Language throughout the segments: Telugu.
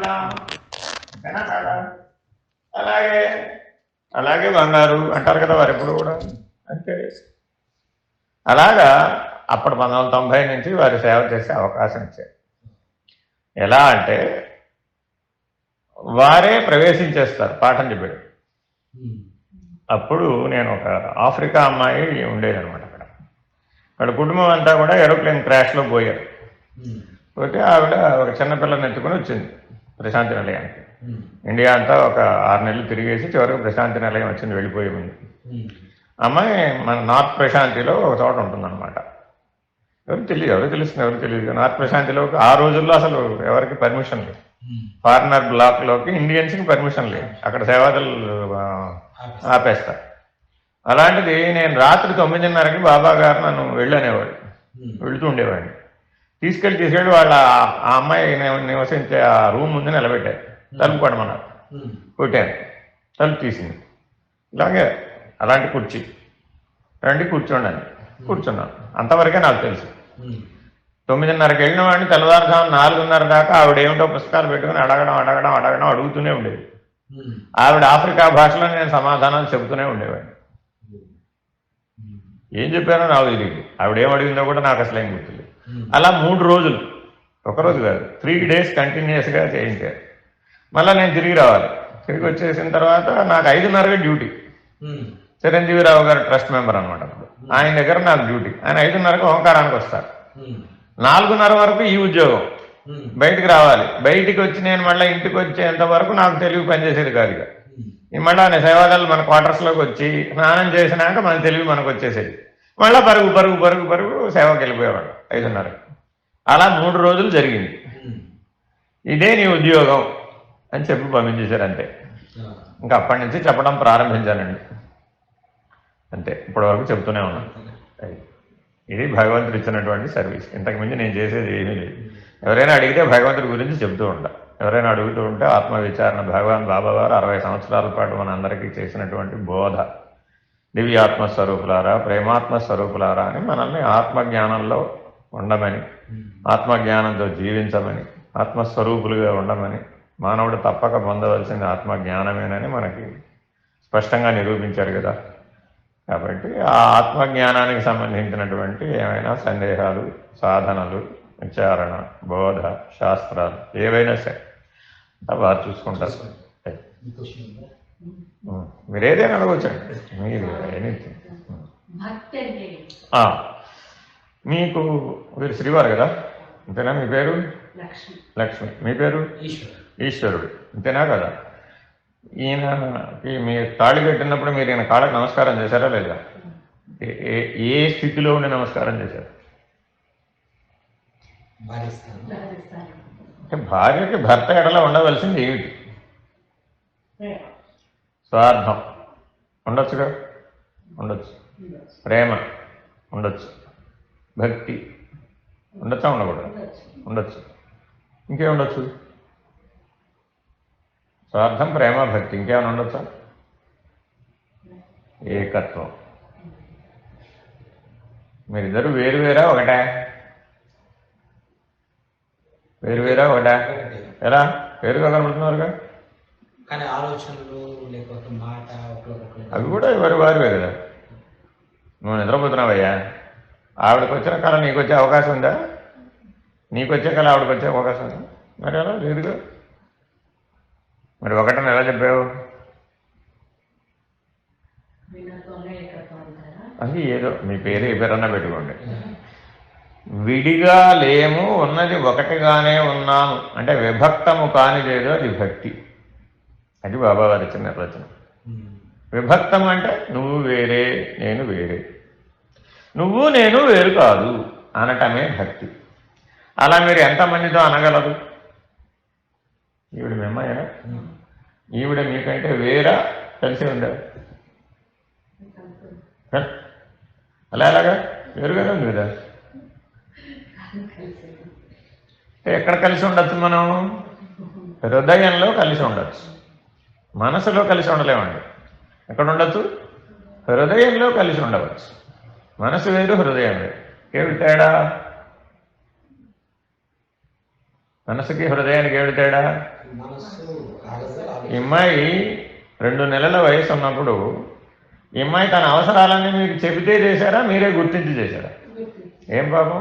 అంతేనా కాదా? అలాగే అలాగే బంగారు అంటారు కదా వారు ఎప్పుడు కూడా. అంటే అలాగా అప్పుడు 1990 నుంచి వారు సేవ చేసే అవకాశం ఇచ్చారు. ఎలా అంటే వారే ప్రవేశించేస్తారు పాఠం చెప్పాడు. అప్పుడు నేను ఒక ఆఫ్రికా అమ్మాయి ఉండేదనమాట అక్కడ కుటుంబం అంతా కూడా ఏరోప్లేన్ క్రాష్లో పోయారు. పోతే ఆవిడ ఒక చిన్నపిల్లని ఎత్తుకుని వచ్చింది ప్రశాంతి నిలయానికి. ఇండియా అంతా ఒక 6 నెలలు తిరిగేసి చివరికి ప్రశాంతి నిలయం వచ్చింది వెళ్ళిపోయే ముందు. అమ్మాయి మన నార్త్ ప్రశాంతిలో ఒక చోట ఉంటుందన్నమాట. ఎవరు తెలుస్తుంది ఎవరు తెలియదు. నార్త్ ప్రశాంతిలో ఆ రోజుల్లో అసలు ఎవరికి పర్మిషన్ లేదు. ఫారినర్ బ్లాక్లోకి ఇండియన్స్కి పర్మిషన్ లేదు. అక్కడ సేవాదలు ఆపేస్తారు. అలాంటిది నేను రాత్రి 9:30కి బాబా గారు నన్ను వెళ్ళనేవాడు, వెళుతూ ఉండేవాడిని. తీసుకెళ్ళి వాళ్ళ ఆ అమ్మాయి నివసించే ఆ రూమ్ ముందు నిలబెట్టారు. తలుపు కొట్టమన్నారు, కొట్టాను. తలుపు తీసింది. ఇలాగే అలాంటి కుర్చీ రండి కూర్చోండి, కూర్చున్నాను. అంతవరకే నాకు తెలుసు. 9:30కి వెళ్ళిన వాడిని తెల్లవారుజాము 4:30 దాకా ఆవిడ ఏమిటో పుస్తకాలు పెట్టుకుని అడగడం అడుగుతూనే ఉండేది. ఆవిడ ఆఫ్రికా భాషలో నేను సమాధానాలు చెబుతూనే ఉండేవాడిని. ఏం చెప్పారో నాకు తెలియదు, ఆవిడ ఏం అడిగిందో కూడా నాకు అసలు ఏం గుర్తులేదు. అలా 3 రోజులు, ఒకరోజు కాదు 3 days కంటిన్యూస్గా చేయించారు. మళ్ళీ నేను తిరిగి రావాలి. తిరిగి వచ్చేసిన తర్వాత నాకు 5:30కి డ్యూటీ. చిరంజీవిరావు గారు ట్రస్ట్ మెంబర్ అనమాట. ఆయన దగ్గర నాకు డ్యూటీ. ఆయన 5:30కి ఓంకారానికి వస్తారు. 4:30 వరకు ఈ ఉద్యోగం, బయటికి రావాలి. బయటికి వచ్చి నేను మళ్ళీ ఇంటికి వచ్చేంత వరకు నాకు తెలివి పనిచేసేది కాదు. ఇక మళ్ళీ నేను సేవాదాలు మన క్వార్టర్స్లోకి వచ్చి స్నానం చేసినాక మన తెలివి మనకు వచ్చేసేది. మళ్ళీ పరుగు పరుగు పరుగు పరుగు సేవకి వెళ్ళిపోయేవాడు 5:30కి. అలా 3 రోజులు జరిగింది. ఇదే నీ ఉద్యోగం అని చెప్పి పంపించేశారు అంతే. ఇంకా అప్పటి నుంచి చెప్పడం ప్రారంభించానండి అంతే. ఇప్పటి వరకు చెప్తూనే ఉన్నాను. ఇది భగవంతుడు ఇచ్చినటువంటి సర్వీస్. ఇంతకుమించి నేను చేసేది ఏమీ లేదు. ఎవరైనా అడిగితే భగవంతుడి గురించి చెప్తూ ఉంటా. ఎవరైనా అడుగుతూ ఉంటే ఆత్మవిచారణ భగవాన్ బాబా వారు 60 సంవత్సరాల పాటు మన అందరికీ చేసినటువంటి బోధ, దివ్యాత్మస్వరూపులారా, ప్రేమాత్మస్వరూపులారా అని మనల్ని ఆత్మజ్ఞానంలో ఉండమని, ఆత్మజ్ఞానంతో జీవించమని, ఆత్మస్వరూపులుగా ఉండమని, మానవుడు తప్పక పొందవలసింది ఆత్మజ్ఞానమేనని మనకి స్పష్టంగా నిరూపించారు కదా. కాబట్టి ఆ ఆత్మజ్ఞానానికి సంబంధించినటువంటి ఏమైనా సందేహాలు, సాధనలు, విచారణ, బోధ, శాస్త్రాలు ఏవైనా సరే వారు చూసుకుంటారు. మీరు ఏదైనా అడగవచ్చండి. మీరు మీకు మీరు శ్రీవారు కదా, అంతేనా? మీ పేరు లక్ష్మి. మీ పేరు ఈశ్వరుడు, అంతేనా కదా? ఈయనకి మీరు తాళి కట్టినప్పుడు మీరు ఈయన కాళ్ళకి నమస్కారం చేశారా లేదా? ఏ స్థితిలో ఉండి నమస్కారం చేశారు? అంటే భార్యకి భర్త ఎడలా ఉండవలసింది ఏమిటి? స్వార్థం ఉండొచ్చుగా, ఉండొచ్చు. ప్రేమ ఉండొచ్చు. భక్తి ఉండొచ్చా, ఉండకూడదు? ఉండొచ్చు. ఇంకేముండొచ్చు? స్వార్థం, ప్రేమ, భక్తి, ఇంకేమైనా ఉండొచ్చా? ఏకత్వం. మీరిద్దరు వేరువేరా ఒకటే? వేరువేరా ఒకటే? ఎలా వేరుగా కనబడుతున్నారుగా? కానీ ఆలోచనలు లేకపోతే మాట అవి కూడా ఎవరి వారివే కదా. నువ్వు నిద్రపోతున్నావయ్యా, ఆవిడకి వచ్చిన కళ నీకు వచ్చే అవకాశం ఉందా? నీకు వచ్చే కళ ఆవిడకి వచ్చే అవకాశం ఉందా? మరి అలా లేదుగా. మరి ఒకటని ఎలా చెప్పావు? అది ఏదో మీ పేరు ఏ పేరన్నా పెట్టుకోండి. విడిగా లేము, ఉన్నది ఒకటిగానే ఉన్నాము అంటే విభక్తము కానిదేదో అది భక్తి. అది బాబావారి ఇచ్చిన నిర్వచనం. విభక్తం అంటే నువ్వు వేరే, నేను వేరే, నువ్వు నేను వేరు కాదు అనటమే భక్తి. అలా మీరు ఎంతమందితో అనగలరు? ఈవిడ మేమయ్యా, ఈవిడ మీకంటే వేరా కలిసి ఉందా? అలా ఎలాగా? వేరుగానే ఉంది కదా. ఎక్కడ కలిసి ఉండొచ్చు? మనం హృదయంలో కలిసి ఉండొచ్చు, మనసులో కలిసి ఉండలేమండి. ఎక్కడ ఉండొచ్చు? హృదయంలో కలిసి ఉండవచ్చు. మనసు వేరు, హృదయం వేరు. ఏమిటి తేడా? మనసుకి హృదయానికి ఏమిటి తేడా? మనస్సు ఆగదు, ఈ అమ్మాయి 2 నెలల వయసు ఉన్నప్పుడు ఈ అమ్మాయి తన అవసరాలన్నీ మీకు చెబితే చేశారా, మీరే గుర్తించి చేశారా? ఏం పాపం,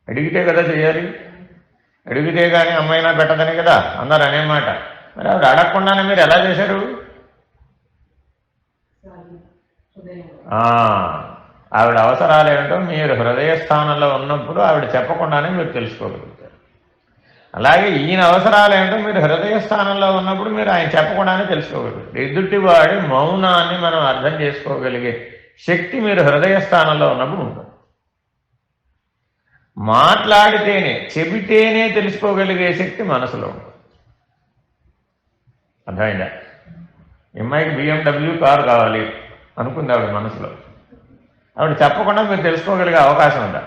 అడిగితే కదా చేయాలి. అడిగితే కానీ అమ్మాయినా పెట్టదని కదా అన్నారు అనే మాట. మరి ఆవిడ అడగకుండానే మీరు ఎలా చేశారు? ఆవిడ అవసరాలు ఏమిటో మీరు హృదయ స్థానంలో ఉన్నప్పుడు ఆవిడ చెప్పకుండానే మీరు తెలుసుకోగలుగుతారు. అలాగే ఈయన అవసరాలు ఏమిటో మీరు హృదయ స్థానంలో ఉన్నప్పుడు మీరు ఆయన చెప్పకుండానే తెలుసుకోగలుగుతారు. ఎదుటివాడి మౌనాన్ని మనం అర్థం చేసుకోగలిగే శక్తి మీరు హృదయ స్థానంలో ఉన్నప్పుడు ఉంటుంది. మాట్లాడితేనే, చెబితేనే తెలుసుకోగలిగే శక్తి మనసులో ఉంటుంది. అర్థమైందా? అమ్మాయికి BMW కారు కావాలి అనుకుంది ఆవిడ మనసులో. ఆవిడ చెప్పకుండా మీరు తెలుసుకోగలిగే అవకాశం ఉందా?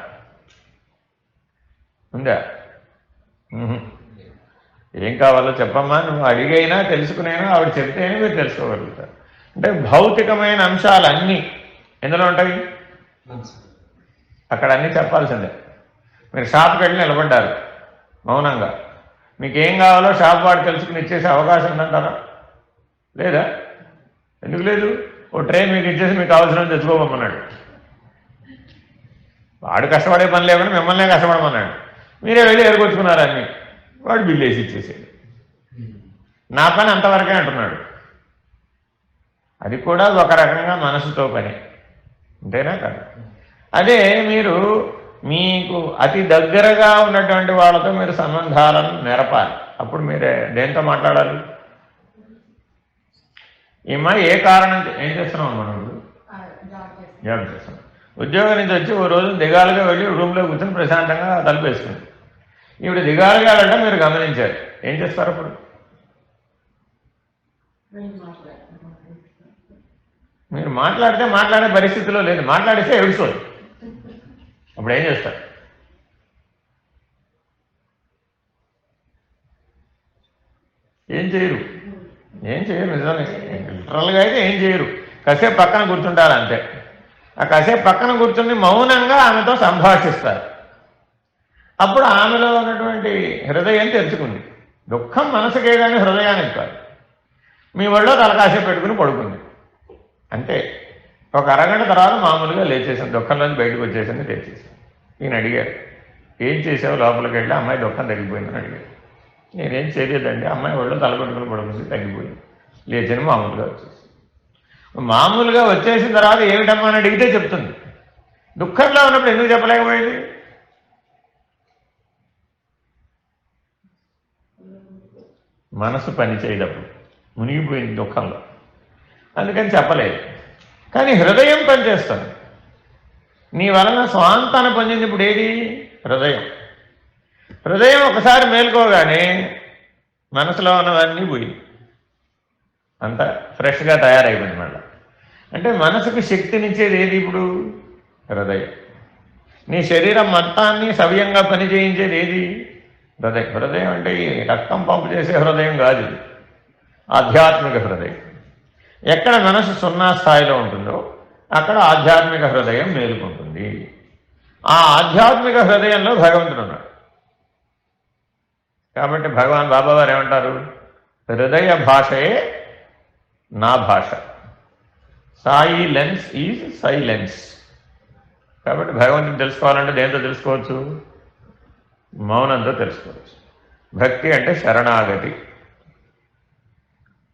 ఉందా? ఏం కావాలో చెప్పమ్మా, నువ్వు అడిగైనా తెలుసుకునైనా ఆవిడ చెప్తేనే మీరు తెలుసుకోగలుగుతారు. అంటే భౌతికమైన అంశాలు అన్నీ ఎందులో ఉంటాయి? అక్కడ అన్నీ చెప్పాల్సిందే. మీరు షాప్కి వెళ్ళి నిలబడ్డారు మౌనంగా, మీకు ఏం కావాలో షాప్ వాడు తెలుసుకుని ఇచ్చేసే అవకాశం ఉందంటారా? లేదా? ఎందుకు లేదు? ఓ ట్రే మీకు ఇచ్చేసి మీకు కావాల్సిన తెచ్చుకోమన్నాడు. వాడు కష్టపడే పని లేకుండా మిమ్మల్నే కష్టపడమన్నాడు. మీరే వెళ్ళి ఎరుకొచ్చుకున్నారని వాడు బిల్లు వేసి ఇచ్చేసేది. నా పని అంతవరకే అంటున్నాడు. అది కూడా ఒక రకంగా మనసుతో పని, అంతేనా కదా? అదే మీరు మీకు అతి దగ్గరగా ఉన్నటువంటి వాళ్ళతో మీరు సంబంధాలను నెరపాలి. అప్పుడు మీరే దేంతో మాట్లాడాలి? ఈమె ఏ కారణం ఏం చేస్తున్నాం మనం? జాబ్ చేస్తున్నాం. ఉద్యోగం నుంచి వచ్చి ఓ రోజు దిగాలుగా వెళ్ళి రూమ్లో కూర్చొని ప్రశాంతంగా తలుపేసుకుంది. ఈవిడ దిగాలుగా వెళ్ళడం మీరు గమనించారు. ఏం చేస్తారు అప్పుడు? మీరు మాట్లాడితే మాట్లాడే పరిస్థితిలో లేదు, మాట్లాడిస్తే ఏడుస్తుంది. అప్పుడు ఏం చేస్తారు? ఏం చేయరు. నిజమే. లిటరల్గా అయితే ఏం చేయరు. కాసేపు పక్కన కూర్చుంటారు అంతే. ఆ కాసేపు పక్కన కూర్చుని మౌనంగా ఆమెతో సంభాషిస్తారు. అప్పుడు ఆమెలో ఉన్నటువంటి హృదయం తెరుచుకుంది. దుఃఖం మనసుకే కానీ హృదయానికి కాదు. మీ ఒళ్ళో తలకాసేపు పెట్టుకుని పడుకుంది అంతే. ఒక అరగంట తర్వాత మామూలుగా లేచేసింది, దుఃఖంలోంచి బయటకు వచ్చేసింది, లేచేసింది. ఈయన అడిగారు, ఏం చేసావు? లోపలికి వెళ్ళి అమ్మాయి దుఃఖం తగ్గిపోయిందని అడిగారు. నేనేం చేయలేదండి, అమ్మాయి ఒళ్ళు తలపెట్టుకుని పడుకుంది, తగ్గిపోయింది, లేచని మామూలుగా వచ్చేసి. మామూలుగా వచ్చేసిన తర్వాత ఏమిటమ్మా అని అడిగితే చెప్తుంది. దుఃఖంలో ఉన్నప్పుడు ఎందుకు చెప్పలేకపోయింది? మనసు పని చేయదప్పుడు మునిగిపోయింది దుఃఖంలో, అందుకని చెప్పలేదు. కానీ హృదయం పనిచేస్తుంది. నీ వలన స్వాంతాన్ని పొందింది ఇప్పుడు ఏది? హృదయం. హృదయం ఒకసారి మేల్కోగానే మనసులో ఉన్నవన్నీ పోయింది, అంతా ఫ్రెష్గా తయారైపోయింది మళ్ళీ. అంటే మనసుకు శక్తినిచ్చేది ఏది ఇప్పుడు? హృదయం. నీ శరీరం మొత్తాన్ని సవ్యంగా పనిచేయించేది ఏది? హృదయం. హృదయం అంటే ఈ రక్తం పంపు చేసే హృదయం కాదు, ఇది ఆధ్యాత్మిక హృదయం. ఎక్కడ మనసు 0 స్థాయిలో ఉంటుందో అక్కడ ఆధ్యాత్మిక హృదయం మేలుకుంటుంది. ఆ ఆధ్యాత్మిక హృదయంలో భగవంతుడు ఉన్నాడు. కాబట్టి భగవాన్ బాబావారు ఏమంటారు? హృదయ భాషయే నా భాష, సైలెన్స్ ఈజ్ సైలెన్స్. కాబట్టి భగవంతుని తెలుసుకోవాలంటే దేంతో తెలుసుకోవచ్చు? మౌనంతో తెలుసుకోవచ్చు. భక్తి అంటే శరణాగతి.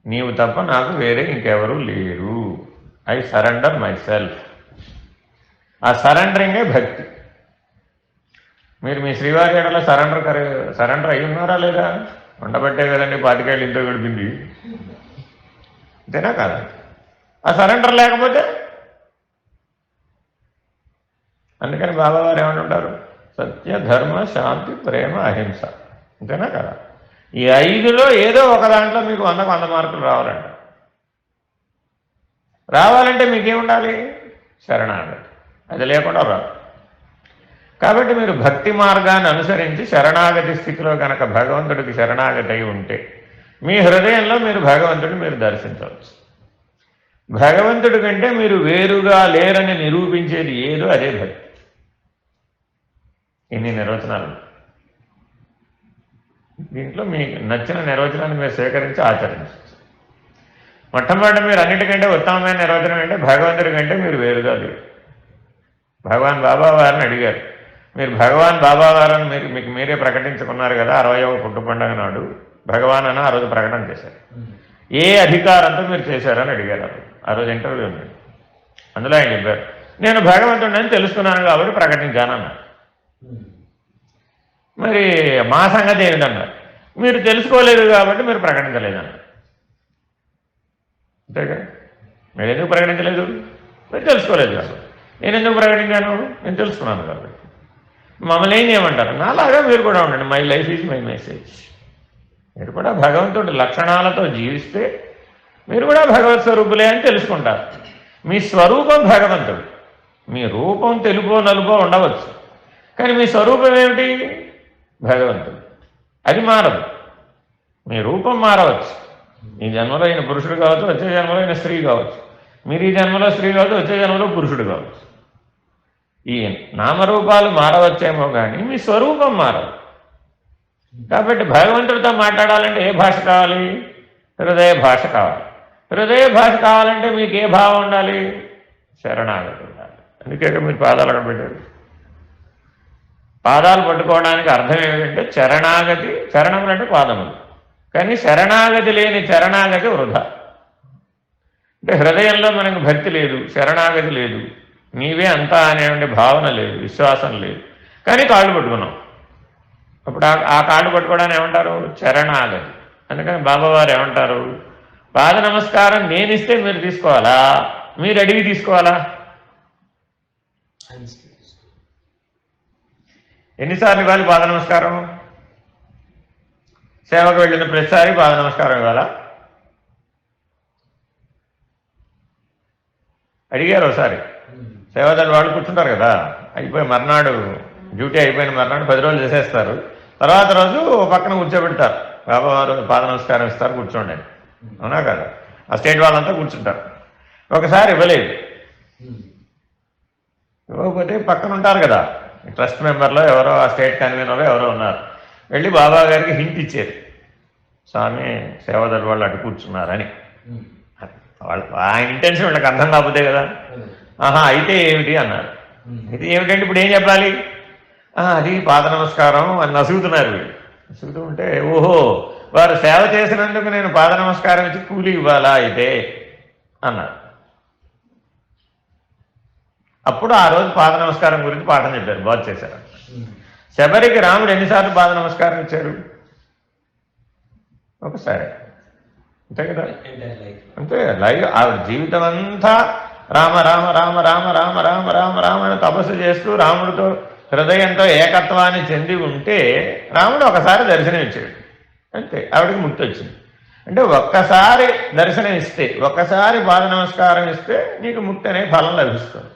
నీవు తప్ప నాకు వేరే ఇంకెవరూ లేరు. I surrender my self. ఆ సరెండరింగే భక్తి. మీరు మీ శ్రీవారి ఏడలో సరెండర్ అయి ఉన్నారా లేదా? ఉండబట్టే కదండి 25 ఏళ్ళు ఇంట్లో గడిపింది, అంతేనా కాదా? ఆ సరెండర్ లేకపోతే, అందుకని బాబావారు ఏమంటుంటారు? సత్య, ధర్మ, శాంతి, ప్రేమ, అహింస, అంతేనా కదా? ఈ 5లో ఏదో ఒక దాంట్లో మీకు 100కు 100 మార్కులు రావాలంట. రావాలంటే మీకేముండాలి? శరణాగతి. అది లేకుండా రాదు. కాబట్టి మీరు భక్తి మార్గాన్ని అనుసరించి శరణాగతి స్థితిలో కనుక భగవంతుడికి శరణాగతి అయి ఉంటే మీ హృదయంలో మీరు భగవంతుడిని మీరు దర్శించవచ్చు. భగవంతుడి కంటే మీరు వేరుగా లేరని నిరూపించేది ఏదో అదే భక్తి. ఇన్ని నిర్వచనాలు. దీంట్లో మీకు నచ్చిన నిర్వచనాన్ని మీరు స్వీకరించి ఆచరించవచ్చు. మొట్టమొదటి మీరు అన్నిటికంటే ఉత్తమమైన నిర్వచనం అంటే భగవంతుడి కంటే మీరు వేరుగా లేరు. భగవాన్ బాబా వారిని అడిగారు, మీరు భగవాన్ బాబా వారిని మీకు మీరే ప్రకటించుకున్నారు కదా 60వ పుట్టు పండుగ నాడు భగవాన్ అని ఆ రోజు ప్రకటన చేశారు. ఏ అధికారంతో మీరు చేశారని అడిగారు. ఆ రోజు ఇంటర్వ్యూ ఉంది. అందులో ఆయన చెప్పారు, నేను భగవంతుడిని తెలుసుకున్నాను కాబట్టి ప్రకటించానన్నారు. మరి మా సంగతి ఏమిటన్నారు, మీరు తెలుసుకోలేదు కాబట్టి మీరు ప్రకటించలేదన్నారు. అంతేగా, మీరు ఎందుకు ప్రకటించలేదు, మీరు తెలుసుకోలేదు కాబట్టి. నేను ఎందుకు ప్రకటించాను, నేను తెలుసుకున్నాను కాబట్టి. మమ్మల్ని ఏం చేయమంటారు, నాలాగా మీరు కూడా ఉండండి, my life is my message. మీరు కూడా భగవంతుడి లక్షణాలతో జీవిస్తే మీరు కూడా భగవత్ స్వరూపులే అని తెలుసుకుంటారు. మీ స్వరూపం భగవంతుడు. మీ రూపం తెలుపో నలుపో ఉండవచ్చు, కానీ మీ స్వరూపం ఏమిటి, భగవంతుడు. అది మారదు. మీ రూపం మారవచ్చు. ఈ జన్మలో అయిన పురుషుడు కావచ్చు, వచ్చే జన్మలో అయిన స్త్రీ కావచ్చు. మీరు ఈ జన్మలో స్త్రీ కావచ్చు, వచ్చే జన్మలో పురుషుడు కావచ్చు. ఈ నామరూపాలు మారవచ్చేమో కానీ మీ స్వరూపం మారదు. కాబట్టి భగవంతుడితో మాట్లాడాలంటే ఏ భాష కావాలి, హృదయ భాష కావాలి. హృదయ భాష కావాలంటే మీకు ఏ భావం ఉండాలి, శరణాగతి ఉండాలి. అందుకే మీరు పాదాలు అక్కడ పెట్టారు. పాదాలు పట్టుకోవడానికి అర్థం ఏమిటంటే చరణాగతి. చరణములు అంటే పాదములు, కానీ శరణాగతి లేని చరణాగతి వృధా. అంటే హృదయంలో మనకు భక్తి లేదు, శరణాగతి లేదు, నీవే అంతా అనేటువంటి భావన లేదు, విశ్వాసం లేదు, కానీ కాళ్ళు పట్టుకున్నాం. అప్పుడు ఆ కాళ్ళు పట్టుకోవడానికి ఏమంటారు, చరణాగతి. అందుకని బాబావారు ఏమంటారు, పాద నమస్కారం నేనిస్తే మీరు తీసుకోవాలా, మీరు అడిగి తీసుకోవాలా? ఎన్నిసార్లు ఇవ్వాలి పాద నమస్కారం? సేవకు వెళ్ళిన ప్రతిసారి పాద నమస్కారం ఇవ్వాలా? అడిగారు ఒకసారి. సేవదాలు వాళ్ళు కూర్చుంటారు కదా, అయిపోయి మర్నాడు డ్యూటీ అయిపోయిన మర్నాడు 10 రోజులు చేసేస్తారు. తర్వాత రోజు పక్కన కూర్చోబెడతారు, బాబావారు పాద నమస్కారం ఇస్తారు, కూర్చోండి. అవునా కదా? ఆ స్టేట్ వాళ్ళంతా కూర్చుంటారు. ఒకసారి ఇవ్వలేదు. ఇవ్వకపోతే పక్కన ఉంటారు కదా ట్రస్ట్ మెంబర్లో ఎవరో, ఆ స్టేట్ కన్వీనర్లో ఎవరో ఉన్నారు, వెళ్ళి బాబా గారికి హింట్ ఇచ్చారు, స్వామి సేవదళ వాళ్ళు అటు కూర్చున్నారని. వాళ్ళు ఆయన ఇంటెన్షన్ వీళ్ళకి అర్థం కాకపోతే కదా. ఆహా అయితే ఏమిటి అన్నారు. ఇది ఏమిటంటే ఇప్పుడు ఏం చెప్పాలి, అది పాద నమస్కారం అని నసుగుతున్నారు వీళ్ళు. నసుగుతూ ఉంటే ఓహో వారు సేవ చేసినందుకు నేను పాద నమస్కారం ఇచ్చి కూలి ఇవ్వాలా అయితే అన్నారు. అప్పుడు ఆ రోజు పాద నమస్కారం గురించి పాఠం చెప్పారు, బాగా చేశారు. శబరికి రాముడు ఎన్నిసార్లు పాద నమస్కారం ఇచ్చారు? ఒకసారి. అంతే కదా? అంతే. లైవ్ ఆవిడ జీవితం అంతా రామ రామ రామ రామ రామ రామ రామ రామ అని తపస్సు చేస్తూ రాముడితో హృదయంతో ఏకత్వాన్ని చెంది ఉంటే రాముడు ఒకసారి దర్శనం ఇచ్చాడు. అంతే, ఆవిడకి ముక్తి వచ్చింది. అంటే ఒక్కసారి దర్శనం ఇస్తే, ఒక్కసారి పాద నమస్కారం ఇస్తే నీకు ముక్తి అనే ఫలం లభిస్తుంది.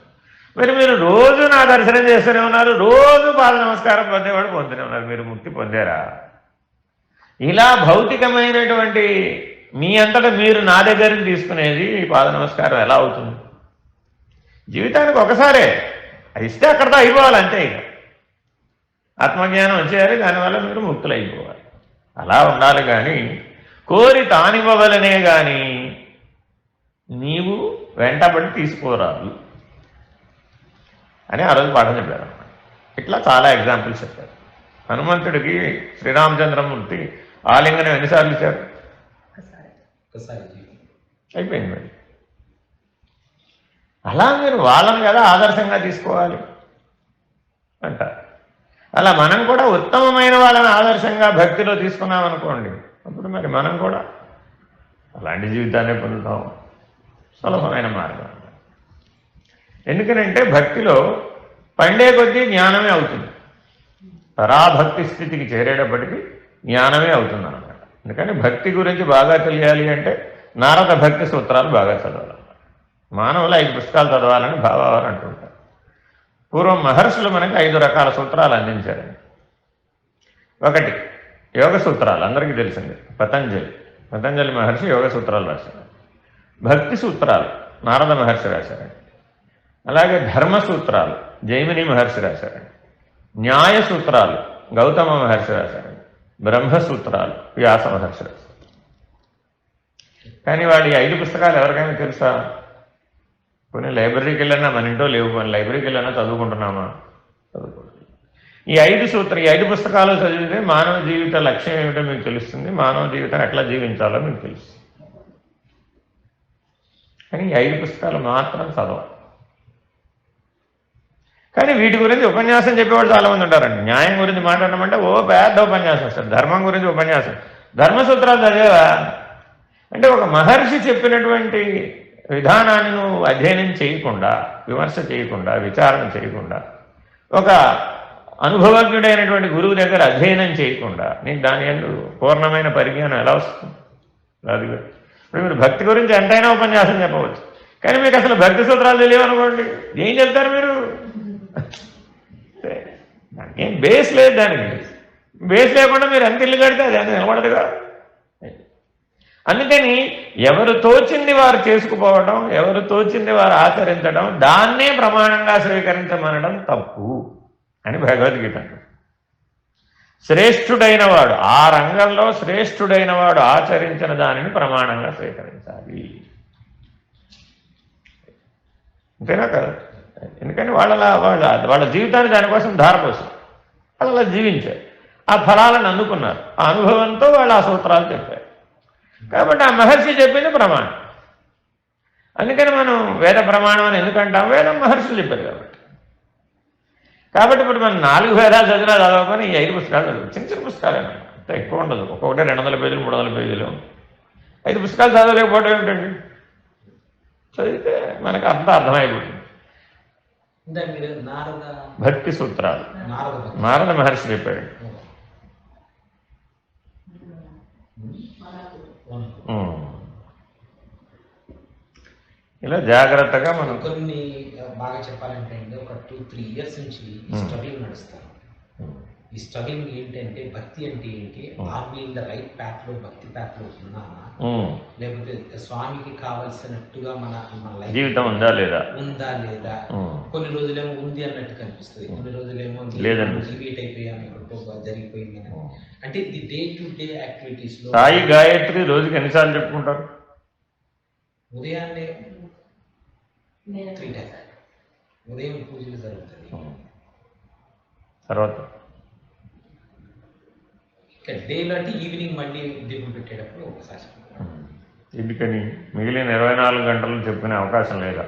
మరి మీరు రోజు నా దర్శనం చేస్తూనే ఉన్నారు, రోజు పాద నమస్కారం పొందేవాడు పొందుతూనే ఉన్నారు, మీరు ముక్తి పొందారా? ఇలా భౌతికమైనటువంటి మీ అంతటా మీరు నా దగ్గరికి తీసుకునేది పాద నమస్కారం ఎలా అవుతుంది? జీవితానికి ఒకసారే అది ఇస్తే అక్కడితో అయిపోవాలి, అంతే. ఇక ఆత్మజ్ఞానం వచ్చేయాలి, దానివల్ల మీరు ముక్తులు అయిపోవాలి. అలా ఉండాలి. కానీ కోరి తానివ్వవలనే కానీ నీవు వెంటబడి తీసుకోరాదు అని ఆ రోజు పాఠం చెప్పారు. ఇట్లా చాలా ఎగ్జాంపుల్స్ చెప్పారు. హనుమంతుడికి శ్రీరామచంద్రమూర్తి ఆలింగనం ఎన్నిసార్లు ఇచ్చారు? అయిపోయింది. మరి అలా మీరు వాళ్ళని కదా ఆదర్శంగా తీసుకోవాలి అంటారు. అలా మనం కూడా ఉత్తమమైన వాళ్ళని ఆదర్శంగా భక్తిలో తీసుకున్నామనుకోండి, అప్పుడు మరి మనం కూడా అలాంటి జీవితాన్ని పొందుతాం. సులభమైన మార్గం. ఎందుకనంటే భక్తిలో పండే కొద్దీ జ్ఞానమే అవుతుంది. పరాభక్తి స్థితికి చేరేటప్పటికీ జ్ఞానమే అవుతుంది అన్నమాట. అందుకని భక్తి గురించి బాగా తెలియాలి అంటే నారద భక్తి సూత్రాలు బాగా చదవాలి. మానవులు 5 పుస్తకాలు చదవాలని బాబావారు అంటుంటారు. పూర్వం మహర్షులు మనకి 5 రకాల సూత్రాలు అందించారండి. ఒకటి యోగ సూత్రాలు, అందరికీ తెలిసింది. పతంజలి మహర్షి యోగ సూత్రాలు రాశారు. భక్తి సూత్రాలు నారద మహర్షి రాశారండి. అలాగే ధర్మ సూత్రాలు జైమిని మహర్షి రాశారండి. న్యాయ సూత్రాలు గౌతమ మహర్షి రాశారండి. బ్రహ్మసూత్రాలు వ్యాస మహర్షి. కానీ వాళ్ళు ఈ 5 పుస్తకాలు ఎవరికైనా తెలుసా? కొన్ని లైబ్రరీకి వెళ్ళినా మన ఇంట్లో లేవు, కొన్ని లైబ్రరీకి వెళ్ళినా చదువుకుంటున్నామా? చదువుకుంటున్నాం. ఈ 5 పుస్తకాలు చదివితే మానవ జీవిత లక్ష్యం ఏమిటో మీకు తెలుస్తుంది, మానవ జీవితం ఎట్లా జీవించాలో మీకు తెలుస్తుంది. కానీ ఈ 5 పుస్తకాలు మాత్రం చదవాలి. కానీ వీటి గురించి ఉపన్యాసం చెప్పేవాడు చాలామంది ఉంటారండి. న్యాయం గురించి మాట్లాడమంటే ఓ పెద్ద ఉపన్యాసం వస్తారు. ధర్మం గురించి ఉపన్యాసం, ధర్మసూత్రాలు చదివేవా అంటే ఒక మహర్షి చెప్పినటువంటి విధానాన్ని నువ్వు అధ్యయనం చేయకుండా, విమర్శ చేయకుండా, విచారణ చేయకుండా, ఒక అనుభవజ్ఞుడైనటువంటి గురువు దగ్గర అధ్యయనం చేయకుండా నీకు దాని యందు పూర్ణమైన పరిజ్ఞానం ఎలా వస్తుంది? రాదు. ఇప్పుడు మీరు భక్తి గురించి ఎంతైనా ఉపన్యాసం చెప్పవచ్చు, కానీ మీకు అసలు భక్తి సూత్రాలు తెలియవనుకోండి, ఏం చెప్తారు మీరు? ఏం బేస్ లేదు దానికి. బేస్ లేకుండా మీరు ఎంత ఇల్లు కడితే అది ఎంత నిలబడదుగా. అందుకని ఎవరు తోచింది వారు చేసుకుపోవడం, ఎవరు తోచింది వారు ఆచరించడం, దాన్నే ప్రమాణంగా స్వీకరించమనడం తప్పు అని భగవద్గీత. శ్రేష్ఠుడైన వాడు, ఆ రంగంలో శ్రేష్ఠుడైన వాడు ఆచరించిన దానిని ప్రమాణంగా స్వీకరించాలి. అంతేనా కదా? ఎందుకని వాళ్ళ జీవితాన్ని దానికోసం ధారపోసారు, వాళ్ళు అలా జీవించారు, ఆ ఫలాలను అందుకున్నారు, ఆ అనుభవంతో వాళ్ళు ఆ సూత్రాలు చెప్పారు. కాబట్టి ఆ మహర్షి చెప్పింది ప్రమాణం. అందుకని మనం వేద ప్రమాణం అని ఎందుకంటాం? వేదం మహర్షులు చెప్పారు కాబట్టి ఇప్పుడు మనం 4 వేదాలు చదివినా చదవకొని ఈ 5 పుస్తకాలు చదువు. చిన్న చిన్న పుస్తకాలేనా, అంత ఎక్కువ ఉండదు. ఒక్కొక్కటి 200 పేజీలు 300 పేజీలు. 5 పుస్తకాలు చదవలేకపోవడం ఏమిటండి? చదివితే మనకు అంతా అర్థమైపోతుంది. భక్తి సూత్రాలు నారద మహర్షి చెప్పాడు. ఇలా జాగ్రత్తగా మనం కొన్ని బాగా చెప్పాలంటే ఒక 2-3 ఇయర్స్ నుంచి స్ట్రగ్లింగ్ నడుస్తాను. ఈ స్ట్రగ్లింగ్ ఏంటంటే భక్తి అంటే ఏంటి, are we in the right path లో, భక్తి ప్యాత్ లో ఉన్నామా, లేకపోతే స్వామికి కావాల్సినట్టుగా మన లైఫ్ జీవితం ఉందా లేదా కొన్ని రోజులేమో ఉంది అన్నట్టు కనిపిస్తుంది, కొన్ని రోజులేమో డివీట్ అయిపోయాము, ఎక్కడికో జరిగిపోయింది. అంటే the day to day activities లో సాయి గాయత్రి రోజుకి ఎన్నిసార్లు చెప్పుకుంటారు? ఉదయాన్నే 3 times ఉదయం పూజలు జరుగుతుంది. తర్వాత డేలో అంటే ఈవినింగ్ మళ్ళీ దీపం పెట్టేటప్పుడు ఒకసారి. ఎందుకని మిగిలిన 24 గంటలు చెప్పుకునే అవకాశం లేదా?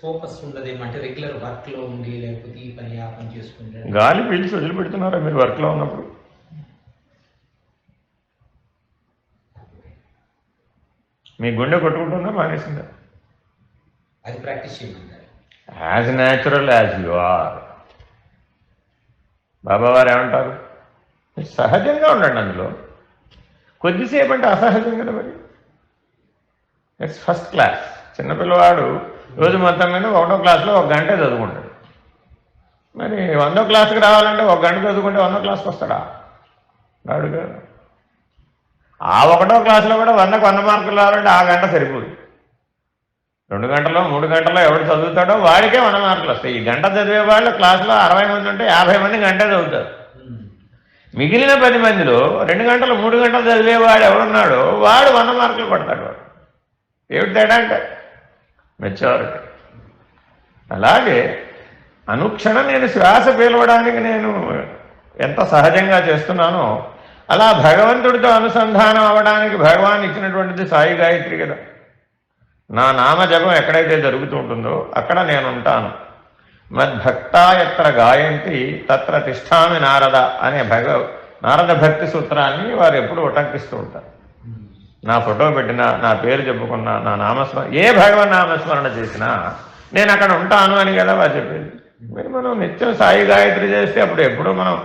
ఫోకస్ ఉండదేమంటే రెగ్యులర్ వర్క్ లో ఉండి, లేకపోతే ఈ పని ఆ పని చేసుకుంటే గాలి పీల్చి వదిలిపెడుతున్నారా మీరు వర్క్ లో ఉన్నప్పుడు? మీ గుండె కొట్టుకుంటుందా మానేసిందా? అది ప్రాక్టీస్ చేయమంటారు. As natural as you are. బాబావారు ఏమంటారు? సహజంగా ఉండండి, అందులో కొద్దిసేపు అంటే అసహజం కదా. మరి ఇట్స్ ఫస్ట్ క్లాస్. చిన్నపిల్లవాడు రోజు మొత్తం మీద 1వ క్లాస్లో 1 గంటే చదువుకుంటాడు. మరి 100వ క్లాస్కి రావాలంటే 1 గంట చదువుకుంటే 100వ క్లాస్కి వస్తాడా? రాడు కదా. ఆ 1వ క్లాస్లో కూడా 100కు 100 మార్కులు రావాలంటే ఆ గంట సరిపోదు. 2 గంటలో 3 గంటలో ఎవడు చదువుతాడో వాడికే 100 మార్కులు వస్తాయి. ఈ గంట చదివే వాళ్ళు క్లాసులో 60 మంది ఉంటే 50 మంది గంటే చదువుతారు. మిగిలిన 10 మందిలో 2 గంటలు 3 గంటలు చదివేవాడు ఎవడున్నాడో వాడు 100 మార్కులు పడతాడు. వాడు ఏమిటి తేడా అంటే మెచ్యూరిటీ. అలాగే అనుక్షణం నేను శ్వాస పీలవడానికి నేను ఎంత సహజంగా చేస్తున్నానో అలా భగవంతుడితో అనుసంధానం అవ్వడానికి భగవాన్ ఇచ్చినటువంటిది సాయి గాయత్రి కదా. నా నామజపం ఎక్కడైతే జరుగుతూ ఉంటుందో అక్కడ నేను ఉంటాను. మద్భక్తా ఎత్ర గాయంతి తత్ర తిష్టామి నారద అనే నారద భక్తి సూత్రాన్ని వారు ఎప్పుడు ఉటంకిస్తూ ఉంటారు. నా ఫోటో పెట్టినా, నా పేరు చెప్పుకున్నా, నా నామస్మరణ, ఏ భగవన్ నామస్మరణ చేసినా నేను అక్కడ ఉంటాను అని కదా వారు చెప్పేది. మరి మనం నిత్యం సాయి గాయత్రి చేస్తే అప్పుడు ఎప్పుడు మనం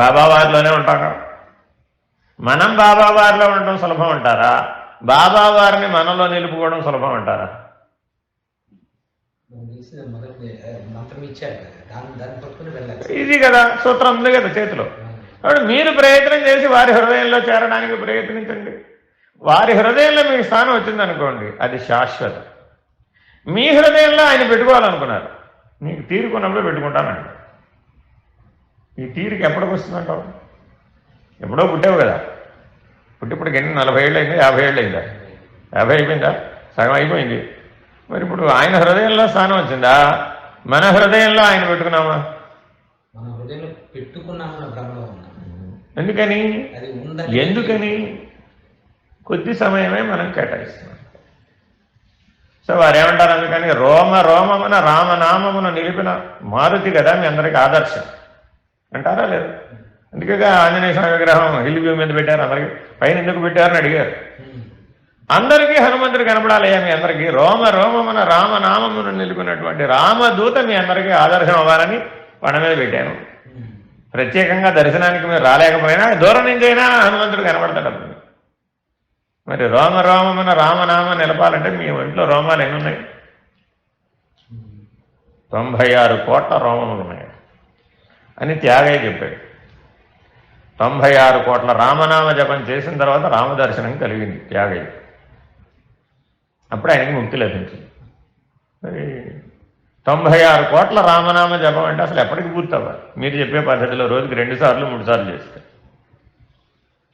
బాబావారిలోనే ఉంటాం కదా. మనం బాబావారిలో ఉండడం సులభం అంటారా? బాబావారిని మనలో నిలుపుకోవడం సులభం అంటారా? ఇది కదా సూత్రం ఉంది కదా చేతిలో. కాబట్టి మీరు ప్రయత్నం చేసి వారి హృదయంలో చేరడానికి ప్రయత్నించండి. వారి హృదయంలో మీకు స్థానం వచ్చిందనుకోండి, అది శాశ్వతం. మీ హృదయంలో ఆయన పెట్టుకోవాలనుకున్నారు, నీకు తీరుకున్నప్పుడు పెట్టుకుంటానండి. ఈ తీరిక ఎప్పటికి వస్తుందంటావు? ఎప్పుడో పుట్టావు కదా, పుట్టిప్పటికి ఎన్ని 40 ఏళ్ళు అయిందా, 50 ఏళ్ళు అయిందా? 50 అయిపోయిందా? సగం అయిపోయింది. మరి ఇప్పుడు ఆయన హృదయంలో స్థానం వచ్చిందా, మన హృదయంలో ఆయన పెట్టుకున్నామా? మన హృదయంలో పెట్టుకున్నామన్న భ్రమలో ఉన్నాం. ఎందుకని? అది ఉందని. ఎందుకని? కొద్ది సమయమే మనం కేటాయిస్తున్నాం. సో వారు ఏమంటారు, అందుకని రోమ రోమమున రామనామమును నిలిపిన మారుతి కదా మీ అందరికీ ఆదర్శం అంటారా లేదు? అందుకే ఆంజనేయ స్వామి విగ్రహం హిల్ వ్యూ మీద పెట్టారు, అందరికీ పైన ఎందుకు పెట్టారని అడిగారు. అందరికీ హనుమంతుడు కనపడాలయ్యా మీ అందరికీ. రోమ రోమమున రామనామమును నిలిపినటువంటి రామదూత మీ అందరికీ ఆదర్శం అవ్వాలని పడ మీద పెట్టాను. ప్రత్యేకంగా దర్శనానికి మీరు రాలేకపోయినా దూరం నుంచి అయినా హనుమంతుడు కనపడతాడు. అప్పుడు మరి రోమ రోమమున రామనామ నిలపాలంటే మీ ఒంట్లో రోమాలు ఎన్ని ఉన్నాయి? 96 కోట్ల రోమములు ఉన్నాయి అని త్యాగయ్య చెప్పాడు. 96 కోట్ల రామనామ జపం చేసిన తర్వాత రామదర్శనం కలిగింది త్యాగయ్య. అప్పుడు ఆయనకి ముక్తి లభించింది. మరి 96 కోట్ల రామనామ జపం అంటే అసలు ఎప్పటికి పూర్తవ్వాలి? మీరు చెప్పే పద్ధతిలో రోజుకి 2 సార్లు 3 సార్లు చేస్తే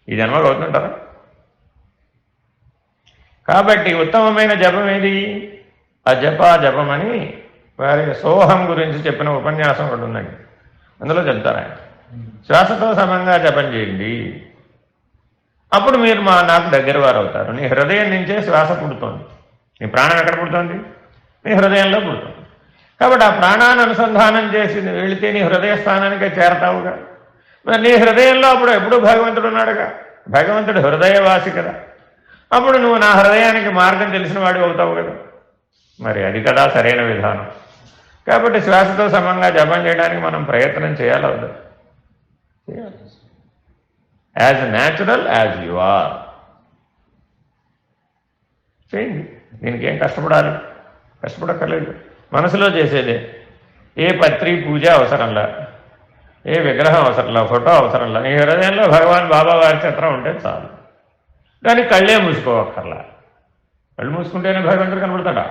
ఈ జన్మకు అవుతుంటారా? కాబట్టి ఉత్తమమైన జపం ఏది? ఆ జపం అని వారి సోహం గురించి చెప్పిన ఉపన్యాసం ఒకటి ఉందండి. అందులో చెప్తారు ఆయన, శ్వాసతో సమంగా జపం చేయండి, అప్పుడు మీరు నాకు దగ్గర వారు అవుతారు. నీ హృదయం నుంచే శ్వాస పుడుతోంది. నీ ప్రాణం ఎక్కడ పుడుతోంది? నీ హృదయంలో పుడుతుంది. కాబట్టి ఆ ప్రాణాన్ని అనుసంధానం చేసి వెళితే నీ హృదయ స్థానానికే చేరతావుగా. మరి నీ హృదయంలో అప్పుడు ఎప్పుడూ భగవంతుడు ఉన్నాడుగా. భగవంతుడు హృదయవాసి కదా. అప్పుడు నువ్వు నా హృదయానికి మార్గం తెలిసిన వాడు అవుతావు కదా. మరి అది కదా సరైన విధానం. కాబట్టి శ్వాసతో సమంగా జపం చేయడానికి మనం ప్రయత్నం చేయాలి. అవుతుంది, చేయాలి. As natural as you are చేయండి. దీనికి ఏం కష్టపడాలి? కష్టపడక్కర్లేదు. మనసులో చేసేదే. ఏ పత్రి పూజ అవసరంలా, ఏ విగ్రహం అవసరంలా, ఫోటో అవసరంలా. నీ హృదయంలో భగవాన్ బాబా వారి చిత్రం ఉంటే చాలు. కానీ కళ్ళే మూసుకోవక్కర్లా. కళ్ళు మూసుకుంటేనే భగవంతుడు కనబడతాడా?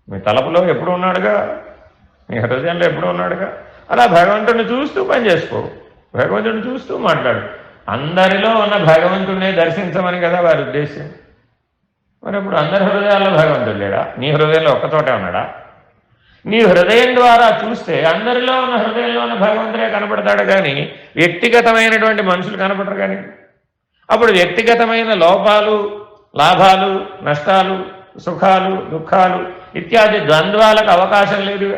మీ తలపులో ఎప్పుడు ఉన్నాడుగా, మీ హృదయంలో ఎప్పుడు ఉన్నాడుగా. అలా భగవంతుడిని చూస్తూ పని చేసుకో, భగవంతుడిని చూస్తూ మాట్లాడు. అందరిలో ఉన్న భగవంతుడినే దర్శించమని కదా వారి ఉద్దేశం. మరి ఇప్పుడు అందరి హృదయాల్లో భగవంతుడు లేడా? నీ హృదయంలో ఒక్కచోటే ఉన్నాడా? నీ హృదయం ద్వారా చూస్తే అందరిలో ఉన్న హృదయంలో ఉన్న భగవంతుడే కనపడతాడు, కానీ వ్యక్తిగతమైనటువంటి మనుషులు కనపడరు. కానీ అప్పుడు వ్యక్తిగతమైన లోపాలు, లాభాలు, నష్టాలు, సుఖాలు, దుఃఖాలు ఇత్యాది ద్వంద్వాలకు అవకాశం లేదు.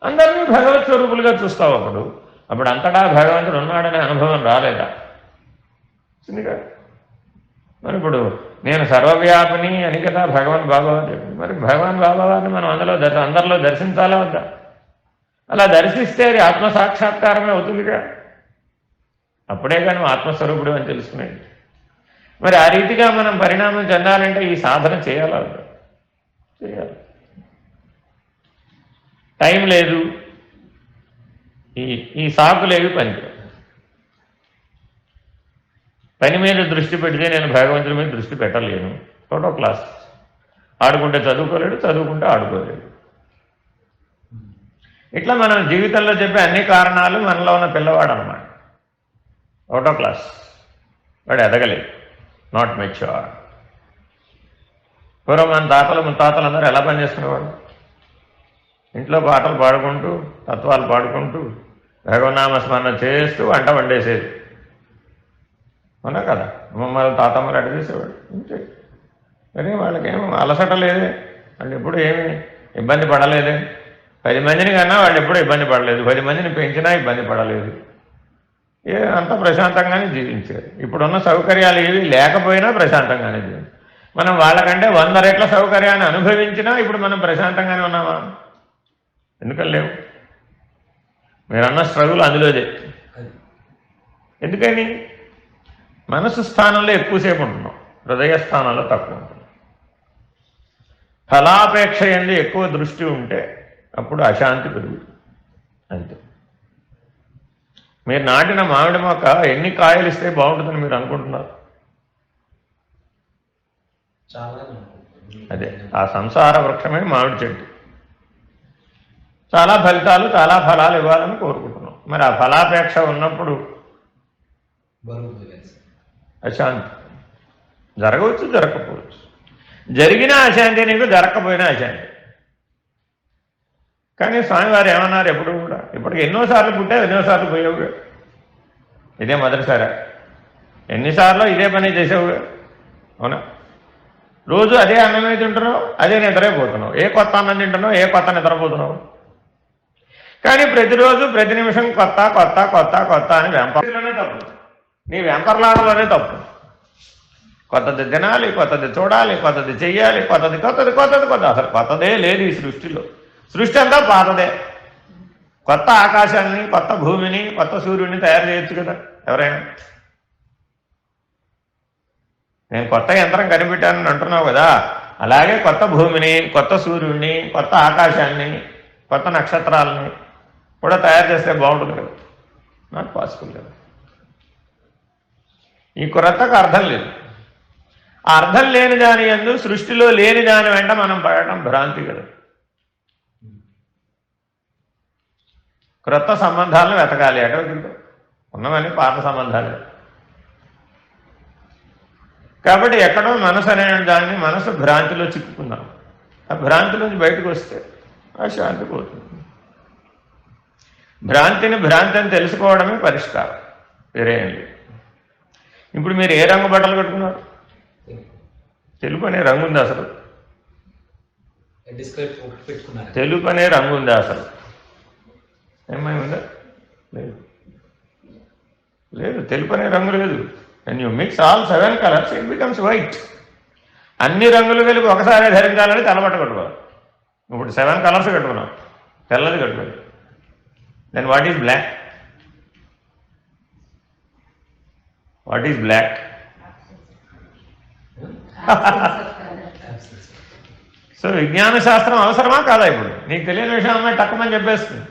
అందరినీ భగవత్ స్వరూపులుగా చూస్తావు. అప్పుడు అంతటా భగవంతుడు ఉన్నాడనే అనుభవం రాలేదా? మరి ఇప్పుడు నేను సర్వవ్యాపిని అని కదా భగవాన్ బాబా. మరి భగవాన్ బాబా వారిని మనం అందరిలో దర్శించాలా వద్దా? అలా దర్శిస్తే అది ఆత్మసాక్షాత్కారమే అవుతుందిగా. అప్పుడే కానీ ఆత్మస్వరూపుడు అని తెలుసుకునేది. మరి ఆ రీతిగా మనం పరిణామం చెందాలంటే ఈ సాధన చేయాలా వద్దా? చేయాలి. టైం లేదు, ఈ సాకులేవి పనికి. పని మీద దృష్టి పెడితే నేను భగవంతుడి మీద దృష్టి పెట్టలేను. ఫోటో క్లాస్ ఆడుకుంటే చదువుకోలేడు, చదువుకుంటే ఆడుకోలేడు. ఇట్లా మనం జీవితంలో చెప్పే అన్ని కారణాలు మనలో ఉన్న పిల్లవాడు అన్నమాట. ఫోటో క్లాస్ వాడు ఎదగలేదు, నాట్ మెచ్యూర్. పూర్వం మన తాతలు ముత్తాతలు అందరూ ఎలా పనిచేసుకునేవాడు? ఇంట్లో పాటలు పాడుకుంటూ, తత్వాలు పాడుకుంటూ, భగవన్నామస్మరణ చేస్తూ వంట వండేసేది. అవునా కదా? అమ్మమ్మలు తాతమ్మలు అడ్డు చేసేవాడు. అంతే. కానీ వాళ్ళకేమో అలసట లేదే, వాళ్ళు ఎప్పుడు ఏమి ఇబ్బంది పడలేదే. 10 మందిని కన్నా వాళ్ళు ఎప్పుడూ ఇబ్బంది పడలేదు, 10 మందిని పెంచినా ఇబ్బంది పడలేదు. అంతా ప్రశాంతంగానే జీవించారు. ఇప్పుడున్న సౌకర్యాలు ఏవి లేకపోయినా ప్రశాంతంగానే జీవించారు. మనం వాళ్ళకంటే 100 రెట్ల సౌకర్యాన్ని అనుభవించినా ఇప్పుడు మనం ప్రశాంతంగానే ఉన్నామా? ఎందుకని లేవు? మీరన్న స్ట్రగుల్ అందులోదే. ఎందుకని? మనసు స్థానంలో ఎక్కువసేపు ఉంటున్నాం, హృదయ స్థానంలో తక్కువ ఉంటున్నాం. ఫలాపేక్ష ఎందు ఎక్కువ దృష్టి ఉంటే అప్పుడు అశాంతి పెరుగుతుంది. అంతే. మీరు నాటిన మామిడి మొక్క ఎన్ని కాయలు ఇస్తే బాగుంటుందని మీరు అనుకుంటున్నారు? అదే ఆ సంసార వృక్షమే మామిడి చెట్టు. చాలా ఫలితాలు, చాలా ఫలాలు ఇవ్వాలని కోరుకుంటున్నాం. మరి ఆ ఫలాపేక్ష ఉన్నప్పుడు బరువు అశాంతి జరగవచ్చు, జరగకపోవచ్చు. జరిగిన అశాంతి నీకు, జరగకపోయినా అశాంతి. కానీ స్వామివారు ఏమన్నారు ఎప్పుడు కూడా, ఇప్పటికి ఎన్నోసార్లు పుట్టావు, ఎన్నోసార్లు పోయావుగా, ఇదే మొదటిసారా? ఎన్నిసార్లు ఇదే పని చేసావుగా, అవునా? రోజు అదే అన్నమే తింటున్నావు, అదే నిద్రైపోతున్నావు. ఏ కొత్త అన్నం తింటున్నావు, ఏ కొత్త నిద్రపోతున్నావు? కానీ ప్రతిరోజు ప్రతి నిమిషం కొత్త కొత్త కొత్త కొత్త అని వెంపర్లోనే తప్పు, నీ వెంపర్లాడలోనే తప్పు. కొత్తది తినాలి, కొత్తది చూడాలి, కొత్తది చెయ్యాలి, కొత్తది కొత్తది కొత్తది కొత్త. అసలు కొత్తదే లేదు ఈ సృష్టిలో. సృష్టి అంతా పాతదే. కొత్త ఆకాశాన్ని, కొత్త భూమిని, కొత్త సూర్యుడిని తయారు చేయొచ్చు కదా ఎవరైనా. నేను కొత్త యంత్రం కనిపెట్టానని అంటున్నావు కదా, అలాగే కొత్త భూమిని, కొత్త సూర్యుడిని, కొత్త ఆకాశాన్ని, కొత్త నక్షత్రాలని కూడా తయారు చేస్తే బాగుంటుంది కదా. నాట్ పాసిబుల్ కదా. ఈ కొరతకు అర్థం లేదు. ఆ అర్థం లేని దాని యందు, సృష్టిలో లేని దాని వెంట మనం పడటం భ్రాంతి కదా. క్రొత్త సంబంధాలను వెతకాలి. ఎక్కడికి ఉన్నవన్నీ పాత సంబంధాలే. కాబట్టి ఎక్కడో మనసు అనే దాన్ని, మనసు భ్రాంతిలో చిక్కుకున్నాం. ఆ భ్రాంతిలోంచి బయటకు వస్తే ఆ శాంతి పోతుంది. భ్రాంతిని భ్రాంతి అని తెలుసుకోవడమే పరిష్కారం, వేరే ఏం లేదు. ఇప్పుడు మీరు ఏ రంగు బట్టలు కట్టుకున్నారు? తెలుపు అనే రంగు ఉంది అసలు? తెలుపు అనే రంగు ఉందా అసలు? ఏమై ఉందా? లేదు, లేదు. తెలుపు అనే రంగు లేదు. And you mix all 7 colours, it becomes white. అన్ని రంగులు కలిపి ఒకసారి ధరించాలని తలబట్ట కట్టుకోవాలి. ఇప్పుడు 7 కలర్స్ కట్టుకున్నాం, తెల్లది కట్టుకోవాలి. Then what is black? What is black? So విజ్ఞాన శాస్త్రం అవసరమా కాదా? ఇప్పుడు నీకు తెలియని విషయం అమ్మాయి తక్కువని చెప్పేస్తుంది.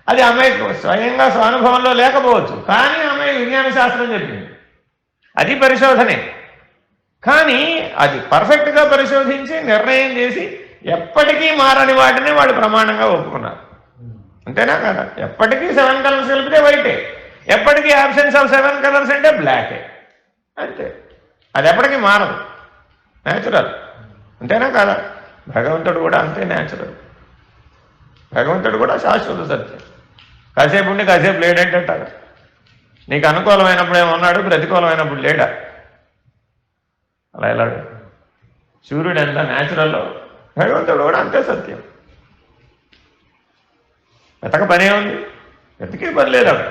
అది అమ్మాయికి స్వయంగా స్వానుభవంలో లేకపోవచ్చు, కానీ అమ్మాయి విజ్ఞాన శాస్త్రం చెప్పింది. అది పరిశోధనే. కానీ అది పర్ఫెక్ట్గా పరిశోధించి నిర్ణయం చేసి ఎప్పటికీ మారని వాటిని వాళ్ళు ప్రమాణంగా ఒప్పుకున్నారు. అంతేనా కదా? ఎప్పటికీ 7 కలర్స్ కలిపితే వైటే, ఎప్పటికీ ఆబ్సెన్స్ ఆఫ్ 7 కలర్స్ అంటే బ్లాకే. అంతే, అది ఎప్పటికీ మారదు, న్యాచురల్. అంతేనా కదా? భగవంతుడు కూడా అంతే న్యాచురల్. భగవంతుడు కూడా శాశ్వత సత్యం. కాసేపు ఉండి కాసేపు లేడంటాడు. నీకు అనుకూలమైనప్పుడు ఏమన్నాడు, ప్రతికూలమైనప్పుడు లేడా? అలా ఎలాడు? సూర్యుడు ఎంత న్యాచురల్లో, భగవంతుడు కూడా అంతే సత్యం. వెతక పనే ఉంది, వెతికే పని లేదు అక్కడ.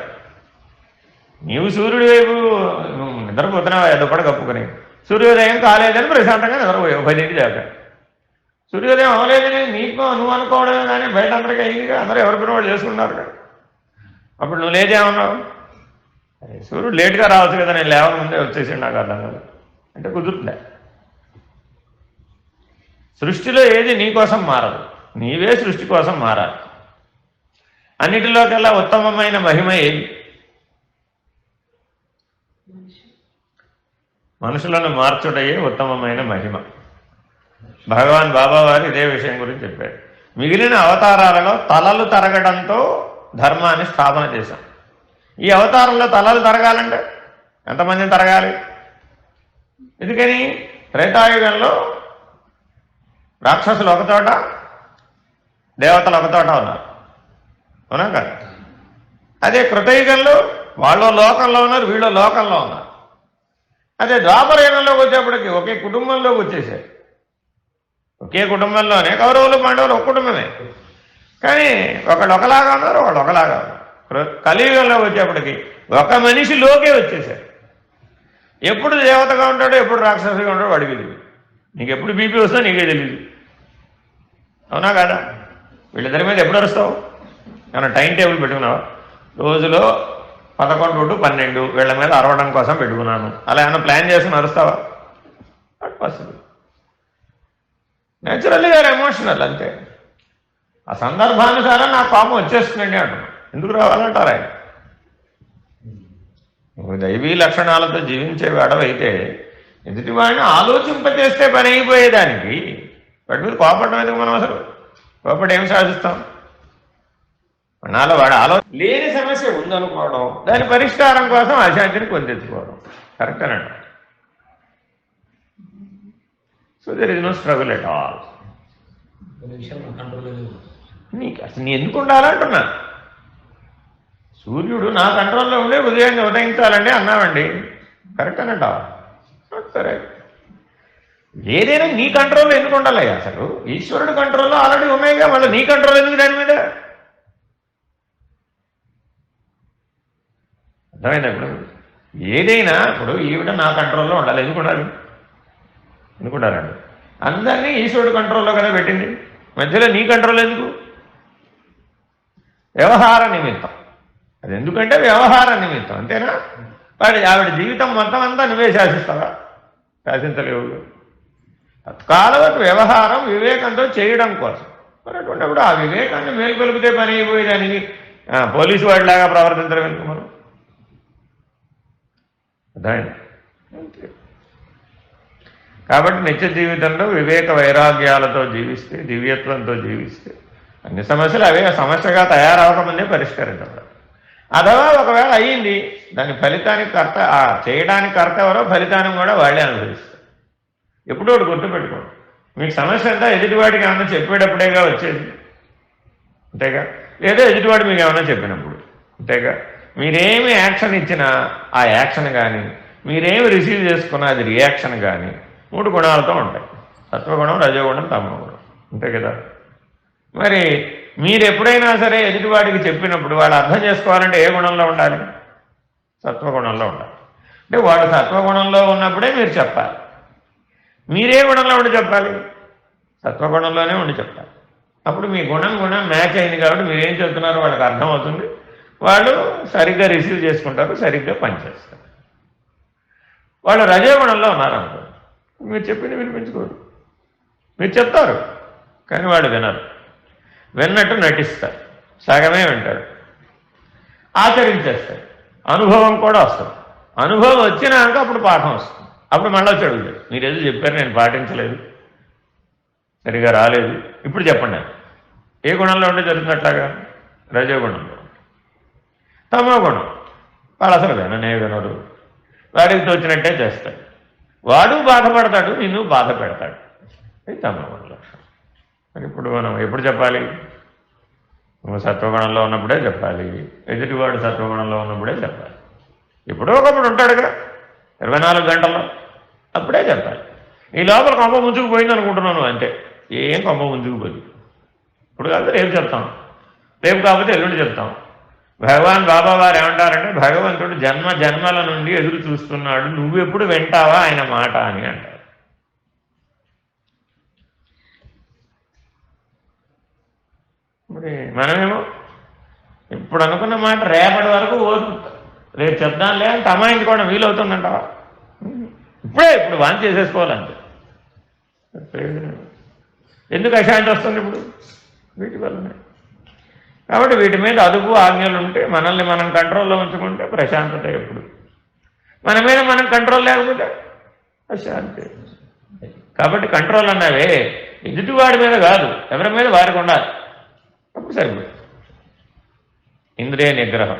నీవు సూర్యుడి వైపు నిద్రపోతున్నావా దుప్పటి కప్పుకొని? సూర్యోదయం కాలేదని ప్రశాంతంగా నిద్రపోయావు 10 దాకా. సూర్యోదయం అవ్వలేదని నీకు నువ్వు అనుకోవడమే, కానీ బయట అందరికీ అయిందిగా, అందరూ ఎవరి వాళ్ళు చేసుకున్నారు కదా. అప్పుడు నువ్వు లేదేమన్నావు? సూర్యుడు లేట్గా రావచ్చు కదా, నేను లేవని ముందే వచ్చేసి నాకు అర్థం కదా అంటే కుదురుతుందా? సృష్టిలో ఏది నీ కోసం మారదు, నీవే సృష్టి కోసం మారాలి. అన్నిటిలోకెల్లా ఉత్తమమైన మహిమ ఏది? మనుషులను మార్చుటయే ఉత్తమమైన మహిమ. భగవాన్ బాబా వారు ఇదే విషయం గురించి చెప్పారు. మిగిలిన అవతారాలలో తలలు తరగడంతో ధర్మాన్ని స్థాపన చేశాం. ఈ అవతారంలో తలలు తరగాలంటే ఎంతమందిని తరగాలి? ఎందుకని? త్రేతాయుగంలో రాక్షసులు ఒకచోట, దేవతలు ఒకచోట ఉన్నారు, అవునా కాదు? అదే కృతయుగంలో వాళ్ళు లోకంలో ఉన్నారు, వీళ్ళు లోకంలో ఉన్నారు. అదే ద్వాపరయుగంలోకి వచ్చేప్పటికి ఒకే కుటుంబంలోకి వచ్చేసారు. ఒకే కుటుంబంలోనే కౌరవులు పాండవులు ఒక కుటుంబమే, కానీ ఒకళ్ళు ఒకలాగా ఉన్నారు, ఒకళ్ళు ఒకలాగా ఉన్నారు. కలియుగంలోకి వచ్చేప్పటికి ఒక మనిషిలోకే వచ్చేసారు. ఎప్పుడు దేవతగా ఉంటాడో ఎప్పుడు రాక్షసుగా ఉంటాడో వాడికి తెలియదు. నీకు ఎప్పుడు బీపీ వస్తుందో నీకే తెలియదు, అవునా కాదా? వీళ్ళిద్దరి మీద ఎప్పుడు అరుస్తావు? ఏమన్నా టైం టేబుల్ పెట్టుకున్నావా? రోజులో 11 to 12 వీళ్ళ మీద అరవడం కోసం పెట్టుకున్నాను, అలా ఏమైనా ప్లాన్ చేసుకుని అరుస్తావా? Not possible. న్యాచురల్లీ వేరే ఎమోషనల్, అంతే. ఆ సందర్భానుసారం నాకు కోపం వచ్చేస్తుందండి అంటున్నాను. ఎందుకు రావాలంటారు ఆయన? నువ్వు దైవీ లక్షణాలతో జీవించేవాడవైతే ఎదుటివాడిని ఆలోచింపజేస్తే పని అయిపోయేదానికి వాటి మీద కోపడడం ఎందుకు మనం? అసలు కోపడి ఏం సాధిస్తాం? నాలో వాడు లేని సమస్య ఉందనుకోవడం, దాని పరిష్కారం కోసం అశాంతిని పొందెత్తుకోవడం. కరెక్టేనండి. So there is no struggle at all. నీకు అసలు నీ ఎందుకు ఉండాలంటున్నా? సూర్యుడు నా కంట్రోల్లో ఉండే ఉదయాన్ని ఉదయించాలండి అన్నామండి. కరెక్టేనంట? కరెక్ట్. ఏదైనా నీ కంట్రోల్లో ఎందుకు ఉండాలి? అసలు ఈశ్వరుడు కంట్రోల్లో ఆల్రెడీ ఉన్నాయిగా, మళ్ళీ నీ కంట్రోల్ ఎందుకు దాని మీద? అర్థమైందా? ఇప్పుడు ఏదైనా ఇప్పుడు ఈవిడ నా కంట్రోల్లో ఉండాలి. ఎందుకుండాలండి? అందరినీ ఈశ్వరుడు కంట్రోల్లో కదా పెట్టింది. మధ్యలో నీ కంట్రోల్ ఎందుకు? వ్యవహార నిమిత్తం. అది ఎందుకంటే వ్యవహార నిమిత్తం, అంతేనా? ఆవిడ జీవితం మొత్తం అంతా నువ్వే శాసిస్తావా? శాసించలేవు. తత్కాలవకు వ్యవహారం వివేకంతో చేయడం కోసం. మరి అటువంటిప్పుడు ఆ వివేకాన్ని మేల్కొలిపితే పని అయిపోయేదానికి పోలీసు వాడిలాగా ప్రవర్తించడం ఎందుకు మనం? అర్థమైంది? కాబట్టి నిత్య జీవితంలో వివేక వైరాగ్యాలతో జీవిస్తే, దివ్యత్వంతో జీవిస్తే అన్ని సమస్యలు అవే సమస్యగా తయారవకముందే పరిష్కరించబడదు. అథవా ఒకవేళ అయ్యింది, దాని ఫలితానికి కర్త, చేయడానికి కర్త ఎవరో, ఫలితాన్ని కూడా వాళ్ళే అనుభవిస్తారు. ఎప్పుడో ఒకటి గుర్తుపెట్టుకోండి, మీకు సమస్య అంతా ఎదుటివాడికి ఏమన్నా చెప్పేటప్పుడేగా వచ్చేది, అంతేగా? లేదా ఎదుటివాడు మీకు ఏమన్నా చెప్పినప్పుడు, అంతేగా? మీరేమి యాక్షన్ ఇచ్చినా ఆ యాక్షన్ కానీ, మీరేమి రిసీవ్ చేసుకున్నా అది రియాక్షన్ కానీ 3 గుణాలతో ఉంటాయి. సత్వగుణం, రజోగుణం, తమోగుణం, అంతే కదా? మరి మీరు ఎప్పుడైనా సరే ఎదుటివాడికి చెప్పినప్పుడు వాడు అర్థం చేసుకోవాలంటే ఏ గుణంలో ఉండాలి? సత్వగుణంలో ఉండాలి. అంటే వాడు సత్వగుణంలో ఉన్నప్పుడే మీరు చెప్పాలి. మీరే గుణంలో ఉండి చెప్పాలి? సత్వగుణంలోనే ఉండి చెప్పాలి. అప్పుడు మీ గుణం మ్యాచ్ అయింది కాబట్టి మీరేం చెప్తున్నారో వాళ్ళకి అర్థమవుతుంది. వాళ్ళు సరిగ్గా రిసీవ్ చేసుకుంటారు, సరిగ్గా పనిచేస్తారు. వాళ్ళు రజోగుణంలో ఉన్నారనుకో, మీరు చెప్పింది వినిపించుకోరు. మీరు చెప్తారు కానీ వాళ్ళు వినరు. విన్నట్టు నటిస్తారు, సగమే వింటారు, ఆచరించేస్తారు. అనుభవం కూడా వస్తుంది. అనుభవం వచ్చినాక అప్పుడు పాఠం వస్తుంది. అప్పుడు మళ్ళీ వచ్చి అడుగుతాడు, మీరు ఏదో చెప్పారు నేను పాటించలేదు, సరిగా రాలేదు, ఇప్పుడు చెప్పండి. ఏ గుణంలో ఉంటే జరుగుతున్నట్లాగా? రజోగుణంలో. తమో గుణం, వాళ్ళు అసలు వినరు, వాడికి తోచినట్టే చేస్తాడు. వాడు బాధపడతాడు, నిన్ను బాధ పెడతాడు. ఇది తమో గుణ లక్షణం. మరి ఇప్పుడు మనం ఎప్పుడు చెప్పాలి? నువ్వు సత్వగుణంలో ఉన్నప్పుడే చెప్పాలి, ఎదుటివాడు సత్వగుణంలో ఉన్నప్పుడే చెప్పాలి. ఎప్పుడో ఒకప్పుడు ఉంటాడుగా 24 గంటల్లో, అప్పుడే చెప్పాలి. ఈ లోపల కొంప ముంచుకుపోయింది అనుకుంటున్నాను, అంటే ఏం కొంప ముంచుకుపోయింది. ఇప్పుడు కాదు రేపు చెప్తాం, రేపు కాకపోతే ఎల్లుండి చెప్తాం. భగవాన్ బాబా వారు ఏమంటారంటే, భగవంతుడు జన్మ జన్మల నుండి ఎదురు చూస్తున్నాడు, నువ్వెప్పుడు వింటావా ఆయన మాట అని అంటారు. మరి మనమేమో ఇప్పుడు అనుకున్న మాట రేపటి వరకు ఓర్పుతాం, రేపు చెప్దాంలే అని తమాయించుకోవడం వీలవుతుందంటావా? ఇప్పుడు వాన్ చేసేసుకోవాలంటే ఎందుకు అశాంతి వస్తుంది? ఇప్పుడు వీటి వల్లనే. కాబట్టి వీటి మీద అదుపు ఆజ్ఞలు ఉంటే, మనల్ని మనం కంట్రోల్లో ఉంచుకుంటే ప్రశాంతత. ఎప్పుడు మన మీద మనం కంట్రోల్ లేకపోతే అశాంతి. కాబట్టి కంట్రోల్ అన్నవే ఎదుటివాడి మీద కాదు, ఎవరి మీద వారికి ఉండాలి. అప్పుడు సరిపోయి ఇంద్రియ నిగ్రహం.